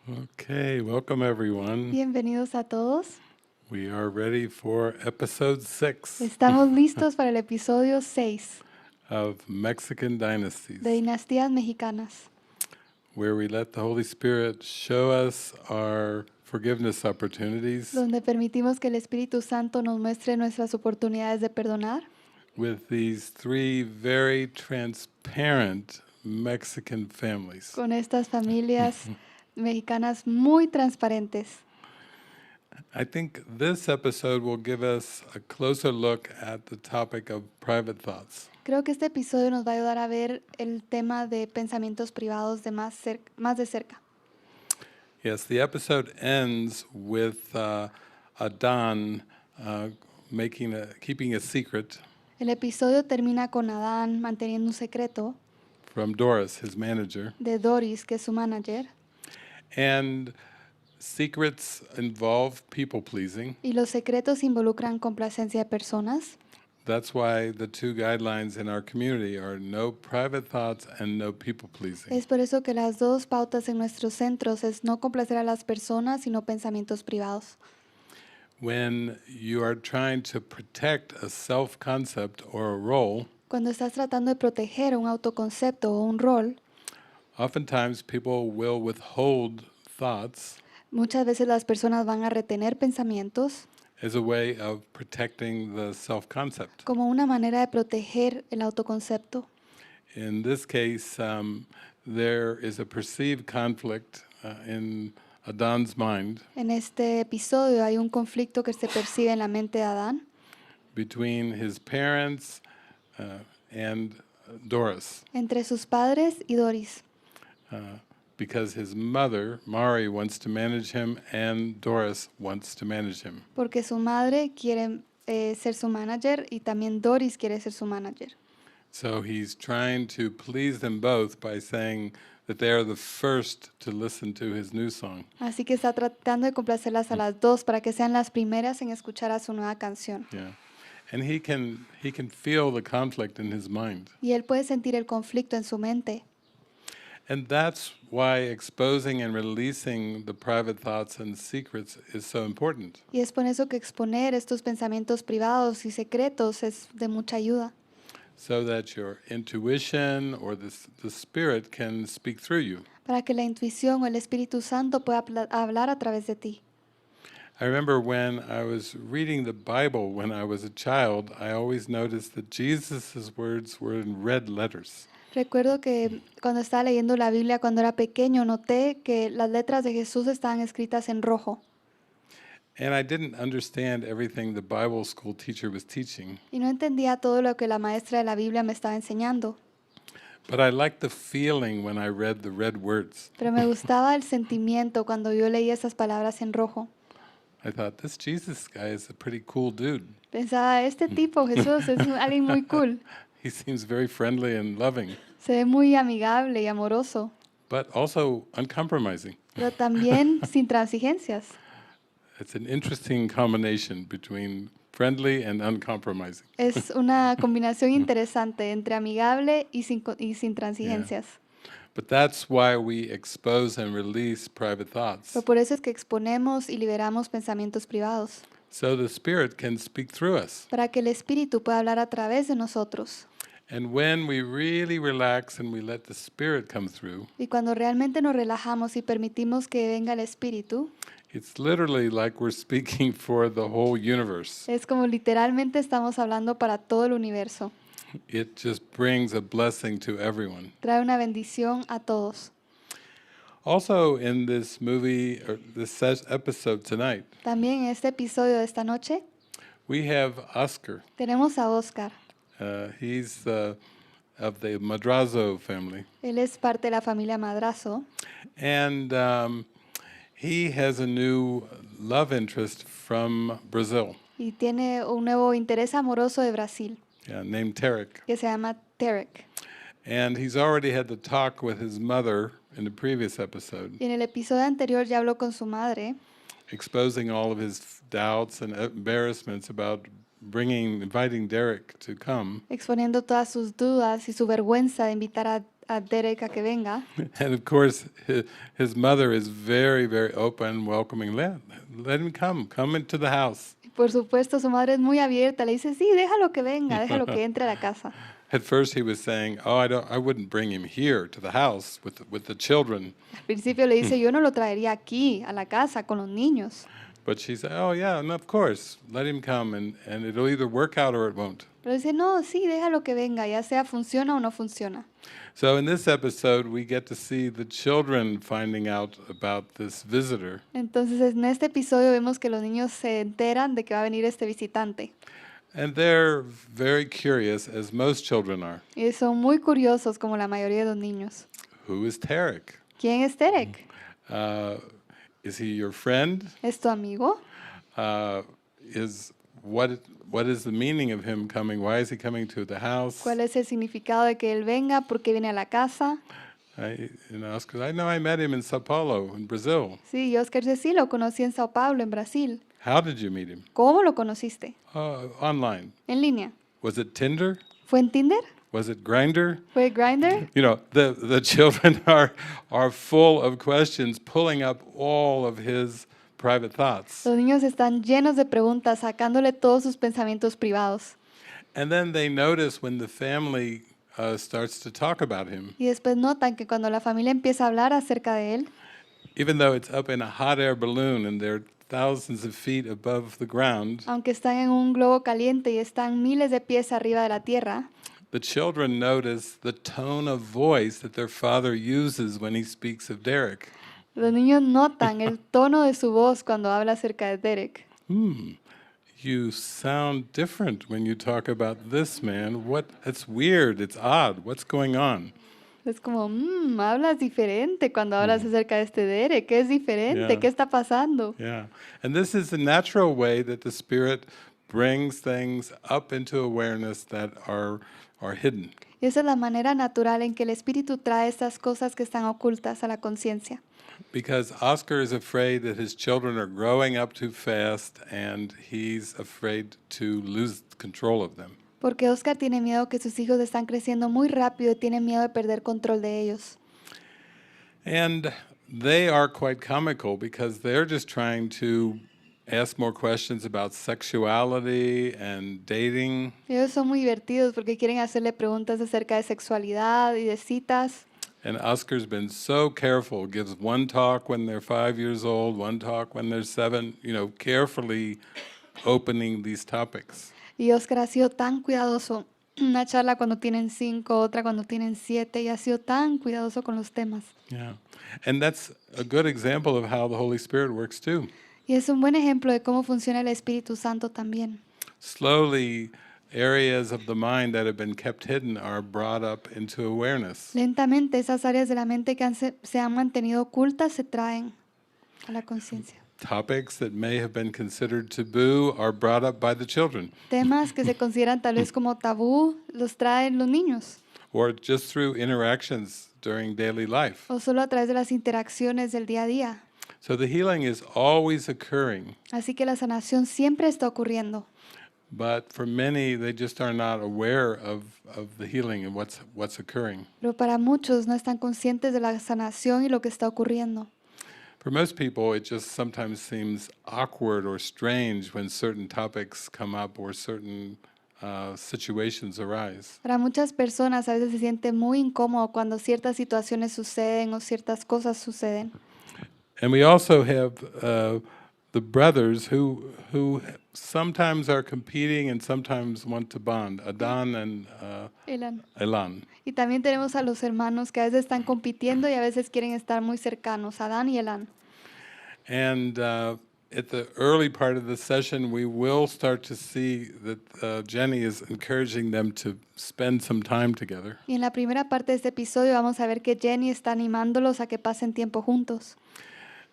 Okay, welcome everyone. Bienvenidos a todos. We are ready for episode 6 Estamos listos para el episodio 6 of Mexican de Dynasties, Dinastías Mexicanas, where we let the Holy Spirit show us our forgiveness opportunities donde permitimos que el Espíritu Santo nos muestre nuestras oportunidades de perdonar with these 3 very transparent Mexican families. con estas familias mexicanas muy transparentes. I think this episode will give us a closer look at the topic of private thoughts. Creo que este episodio nos va a ayudar a ver el tema de pensamientos privados de más de cerca. Yes, the episode ends with Adán keeping a secret El episodio termina con Adán manteniendo un secreto from Doris, his manager, de Doris, que es su manager, and secrets involve people pleasing. y los secretos involucran complacencia de personas. That's why the 2 guidelines in our community are no private thoughts and no people pleasing. Es por eso que las dos pautas en nuestros centros es no complacer a las personas, sino pensamientos privados. When you are trying to protect a self-concept or a role, Cuando estás tratando de proteger un autoconcepto o un rol, oftentimes people will withhold thoughts muchas veces las personas van a retener pensamientos as a way of protecting the self-concept. como una manera de proteger el autoconcepto. In this case, there is a perceived conflict in Adán's mind En este episodio hay un conflicto que se percibe en la mente de Adán between his parents and Doris, entre sus padres y Doris, because his mother, Mari, wants to manage him and Doris wants to manage him. porque su madre quiere ser su manager y también Doris quiere ser su manager. So he's trying to please them both by saying that they are the first to listen to his new song. Así que está tratando de complacerlas a las dos para que sean las primeras en escuchar a su nueva canción. Yeah. And he can feel the conflict in his mind. Y él puede sentir el conflicto en su mente. And that's why exposing and releasing the private thoughts and secrets is so important. Y es por eso que exponer estos pensamientos privados y secretos es de mucha ayuda. So that your intuition or the Spirit can speak through you. Para que la intuición o el Espíritu Santo pueda hablar a través de ti. I remember when I was reading the Bible when I was a child, I always noticed that Jesus' words were in red letters. Recuerdo que cuando estaba leyendo la Biblia cuando era pequeño noté que las letras de Jesús estaban escritas en rojo. And I didn't understand everything the Bible school teacher was teaching. Y no entendía todo lo que la maestra de la Biblia me estaba enseñando. But I liked the feeling when I read the red words. Pero me gustaba el sentimiento cuando yo leía esas palabras en rojo. I thought, this Jesus guy is a pretty cool dude. Pensaba, este tipo, Jesús, es alguien muy cool. He seems very friendly and loving, Se ve muy amigable y amoroso, but also uncompromising. pero también sin transigencias. It's an interesting combination between friendly and uncompromising. Es una combinación interesante entre amigable y sin transigencias. But that's why we expose and release private thoughts, Pero por eso es que exponemos y liberamos pensamientos privados, so the Spirit can speak through us. para que el Espíritu pueda hablar a través de nosotros. And when we really relax and we let the Spirit come through, Y cuando realmente nos relajamos y permitimos que venga el Espíritu, it's literally like we're speaking for the whole universe. es como literalmente estamos hablando para todo el universo. It just brings a blessing to everyone. Trae una bendición a todos. Also in this movie, or this episode tonight, También en este episodio de esta noche we have Oscar. tenemos a Oscar. He's of the Madrazo family. Él es parte de la familia Madrazo And he has a new love interest from Brazil, y tiene un nuevo interés amoroso de Brasil named Tarek. que se llama Tarek. And he's already had the talk with his mother in the previous episode, Y en el episodio anterior ya habló con su madre, exposing all of his doubts and embarrassments about inviting Derek to come. exponiendo todas sus dudas y su vergüenza de invitar a Derek a que venga. And of course, his mother is very, very open, welcoming. Let him come into the house. Por supuesto, su madre es muy abierta, le dice, sí, déjalo que venga, déjalo que entre a la casa. At first, he was saying, "Oh, I wouldn't bring him here to the house with the children." Al principio le dice, yo no lo traería aquí, a la casa, con los niños. But she said, "Oh, yeah, and of course, let him come, and it'll either work out or it won't." Pero dice, no, sí, déjalo que venga, ya sea funciona o no funciona. So in this episode, we get to see the children finding out about this visitor. Entonces, en este episodio vemos que los niños se enteran de que va a venir este visitante. And they're very curious, as most children are. Y son muy curiosos, como la mayoría de los niños. Who is Tarek? ¿Quién es Derek? Is he your friend? ¿Es tu amigo? What is the meaning of him coming? Why is he coming to the house? ¿Cuál es el significado de que él venga? ¿Por qué viene a la casa? Oscar, I know I met him in Sao Paulo, in Brazil. Sí, Oscar dice, sí, lo conocí en Sao Paulo, en Brasil. How did you meet him? ¿Cómo lo conociste? Online. En línea. Was it Tinder? ¿Fue en Tinder? Was it Grindr? ¿Fue Grindr? You know, the children are full of questions, pulling up all of his private thoughts. Los niños están llenos de preguntas, sacándole todos sus pensamientos privados. And then they notice when the family starts to talk about him, Y después notan que cuando la familia empieza a hablar acerca de él, even though it's up in a hot air balloon and they're thousands of feet above the ground, aunque están en un globo caliente y están miles de pies arriba de la tierra, the children notice the tone of voice that their father uses when he speaks of Derek. los niños notan el tono de su voz cuando habla acerca de Derek. You sound different when you talk about this man. It's weird, it's odd. What's going on? Es como, hablas diferente cuando hablas acerca de este Derek. ¿Qué es diferente? Yeah. ¿Qué está pasando? Yeah. And this is the natural way that the Spirit brings things up into awareness that are hidden. Y esa es la manera natural en que el Espíritu trae estas cosas que están ocultas a la conciencia. Because Oscar is afraid that his children are growing up too fast and he's afraid to lose control of them. Porque Oscar tiene miedo que sus hijos están creciendo muy rápido y tiene miedo de perder control de ellos. And they are quite comical because they're just trying to ask more questions about sexuality and dating. Ellos son muy divertidos porque quieren hacerle preguntas acerca de sexualidad y de citas. And Oscar's been so careful, gives one talk when they're 5 years old, one talk when they're 7, carefully opening these topics. Y Oscar ha sido tan cuidadoso. Una charla cuando tienen 5, otra cuando tienen 7, y ha sido tan cuidadoso con los temas. Yeah. And that's a good example of how the Holy Spirit works too. Y es un buen ejemplo de cómo funciona el Espíritu Santo también. Slowly, areas of the mind that have been kept hidden are brought up into awareness. Lentamente esas áreas de la mente que se han mantenido ocultas se traen a la conciencia. Topics that may have been considered taboo are brought up by the children, Temas que se consideran tal vez como tabú los traen los niños, or just through interactions during daily life. o solo a través de las interacciones del día a día. So the healing is always occurring, Así que la sanación siempre está ocurriendo. but for many, they just are not aware of the healing and what's occurring. Pero para muchos no están conscientes de la sanación y lo que está ocurriendo. For most people, it just sometimes seems awkward or strange when certain topics come up or certain situations arise. Para muchas personas a veces se siente muy incómodo cuando ciertas situaciones suceden o ciertas cosas suceden. And we also have the brothers who sometimes are competing and sometimes want to bond, Adan and Elan. Y también tenemos a los hermanos que a veces están compitiendo y a veces quieren estar muy cercanos, Adán y Elán. And at the early part of the session, we will start to see that Jenny is encouraging them to spend some time together. Y en la primera parte de este episodio vamos a ver que Jenny está animándolos a que pasen tiempo juntos.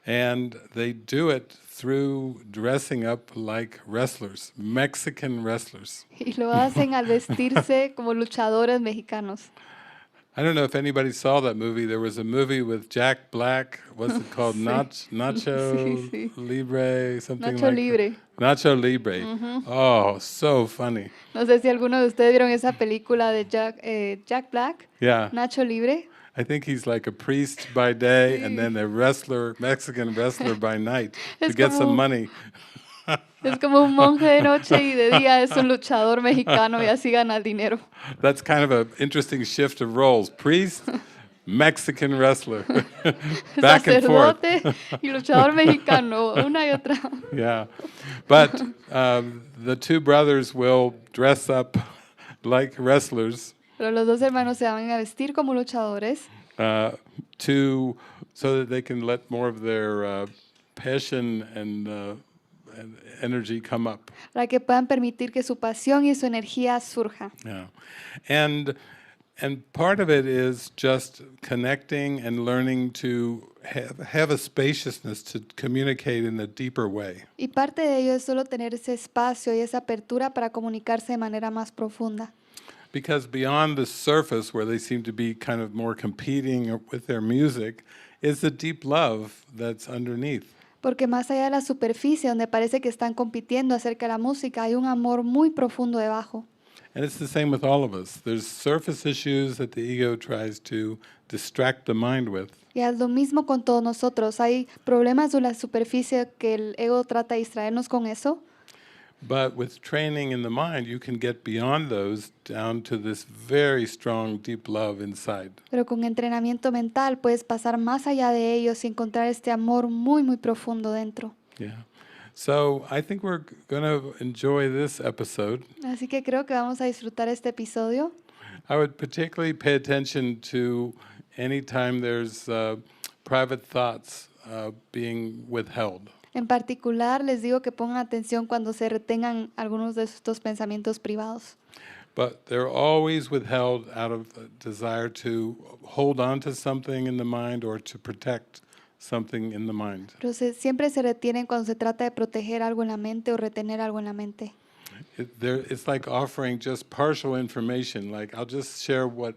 And they do it through dressing up like wrestlers, Mexican wrestlers. Y lo hacen al vestirse como luchadores mexicanos. I don't know if anybody saw that movie. There was a movie with Jack Black. What's it called? Sí. Nacho Sí, sí. Libre, something Nacho like Libre. Nacho Libre. Oh, so funny. No sé si alguno de ustedes vieron esa película de Jack Black, Yeah. Nacho Libre. I think he's like a priest by day and Sí. then a Mexican wrestler by night to Es get some como, money. es como un monje de noche y de día es un luchador mexicano y así gana el dinero. That's kind of an interesting shift of roles. Priest, Mexican wrestler. Back and forth. Sacerdote y luchador mexicano, una y otra. Yeah. But the two brothers will dress up like wrestlers Pero los dos hermanos se van a vestir como luchadores uh, so that they can let more of their passion and energy come up. para que puedan permitir que su pasión y su energía surja. Yeah. And part of it is just connecting and learning to have a spaciousness to communicate in a deeper way. Y parte de ello es solo tener ese espacio y esa apertura para comunicarse de manera más profunda. Because beyond the surface, where they seem to be kind of more competing with their music, is the deep love that's underneath. Porque más allá de la superficie, donde parece que están compitiendo acerca de la música, hay un amor muy profundo debajo. And it's the same with all of us. There's surface issues that the ego tries to distract the mind with. Y es lo mismo con todos nosotros. Hay problemas de la superficie que el ego trata de distraernos con eso. But with training in the mind, you can get beyond those down to this very strong, deep love inside. Pero con entrenamiento mental puedes pasar más allá de ellos y encontrar este amor muy, muy profundo dentro. Yeah. So I think we're going to enjoy this episode. Así que creo que vamos a disfrutar este episodio. I would particularly pay attention to any time there's private thoughts being withheld. En particular, les digo que pongan atención cuando se retengan algunos de estos pensamientos privados. But they're always withheld out of a desire to hold on to something in the mind or to protect something in the mind. Pero siempre se retienen cuando se trata de proteger algo en la mente o retener algo en la mente. It's like offering just partial information, like I'll just share what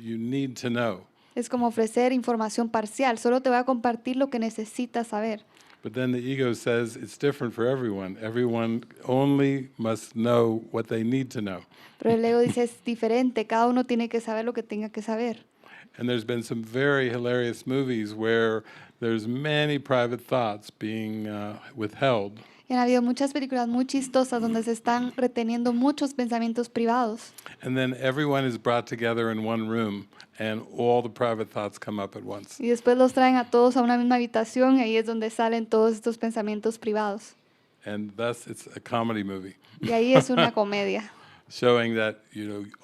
you need to know. Es como ofrecer información parcial, solo te voy a compartir lo que necesitas saber. But then the ego says it's different for everyone. Everyone only must know what they need to know. Pero el ego dice es diferente, cada uno tiene que saber lo que tenga que saber. And there's been some very hilarious movies where there's many private thoughts being withheld. Y han habido muchas películas muy chistosas donde se están reteniendo muchos pensamientos privados. And then everyone is brought together in one room and all the private thoughts come up at once. Y después los traen a todos a una misma habitación y ahí es donde salen todos estos pensamientos privados. And thus it's a comedy movie. Y ahí es una comedia. Showing that,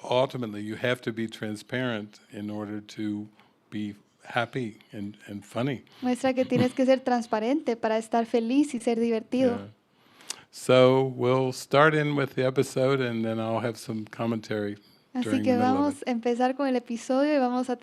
ultimately you have to be transparent in order to be happy and funny. Muestra que tienes que ser transparente para estar feliz y ser divertido. Yeah. So we'll start in with the episode and then I'll have some commentary Así during que the middle of vamos it. a empezar con el episodio y vamos a